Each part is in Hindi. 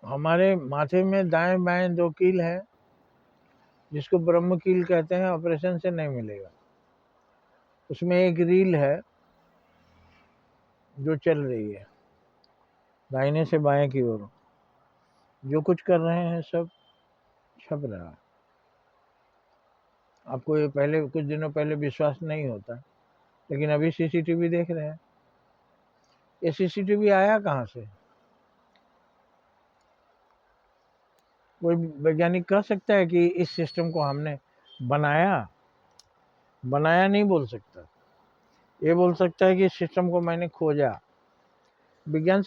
हमारे माथे में दाएं बाएं 2 कील है, जिसको ब्रह्म कील कहते हैं, ऑपरेशन से नहीं मिलेगा। उसमें एक रील है जो चल रही है दाहिने से बाएं की ओर। जो कुछ कर रहे हैं सब छप रहा है। आपको ये पहले कुछ दिनों पहले विश्वास नहीं होता, लेकिन अभी सीसीटीवी देख रहे हैं। ये सीसीटीवी आया कहाँ से? कोई वैज्ञानिक कह सकता है कि इस सिस्टम को हमने बनाया? बनाया नहीं बोल सकता। ये बोल सकता है कि इस सिस्टम को मैंने खोजा। विज्ञान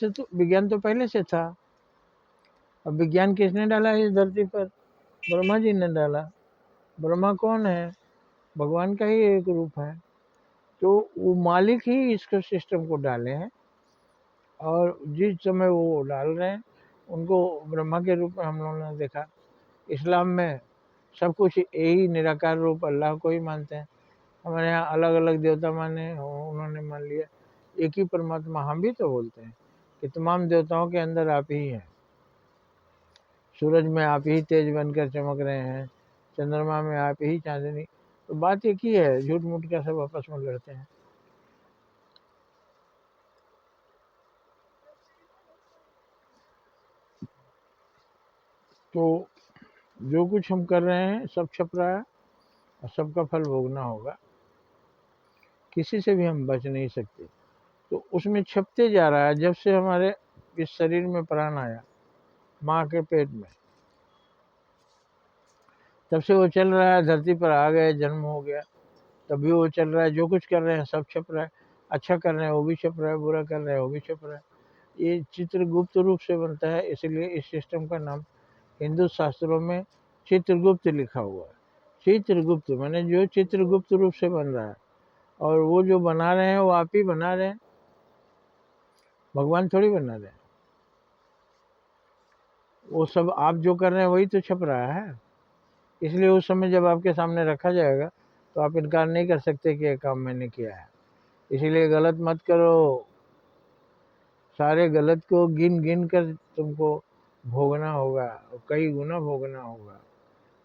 तो पहले से था। अब विज्ञान किसने डाला इस धरती पर? ब्रह्मा जी ने डाला। ब्रह्मा कौन है? भगवान का ही एक रूप है। तो वो मालिक ही इसको सिस्टम को डाले हैं, और जिस समय वो डाल रहे हैं उनको ब्रह्मा के रूप में हम लोगों ने देखा। इस्लाम में सब कुछ यही निराकार रूप अल्लाह को ही मानते हैं। हमारे यहाँ अलग अलग देवता माने, उन्होंने मान लिया एक ही परमात्मा। हम भी तो बोलते हैं कि तमाम देवताओं के अंदर आप ही हैं। सूरज में आप ही तेज बनकर चमक रहे हैं, चंद्रमा में आप ही चांदनी। तो बात एक ही है, झूठ मूठ का सब आपस में लड़ते हैं। तो जो कुछ हम कर रहे हैं सब छप रहा है और सबका फल भोगना होगा। किसी से भी हम बच नहीं सकते। तो उसमें छपते जा रहा है। जब से हमारे इस शरीर में प्राण आया माँ के पेट में, तब से वो चल रहा है। धरती पर आ गए, जन्म हो गया, तब भी वो चल रहा है। जो कुछ कर रहे हैं सब छप रहा है। अच्छा कर रहे हैं वो भी छप रहा है, बुरा कर रहे हैं वो भी छप रहा है। ये चित्र गुप्त रूप से बनता है, इसलिए इस सिस्टम का नाम हिंदू शास्त्रों में चित्रगुप्त लिखा हुआ है। चित्रगुप्त माने जो चित्र गुप्त रूप से बन रहा है, और वो जो बना रहे हैं वो आप ही बना रहे हैं, भगवान थोड़ी बना रहे हैं। वो सब आप जो कर रहे हैं वही तो छप रहा है। इसलिए उस समय जब आपके सामने रखा जाएगा तो आप इनकार नहीं कर सकते कि ये काम मैंने किया है। इसीलिए गलत मत करो। सारे गलत को गिन गिन कर तुमको भोगना होगा, और कई गुना भोगना होगा।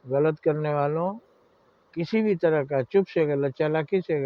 गलत करने वालों, किसी भी तरह का, चुप से गलत, चालाकी से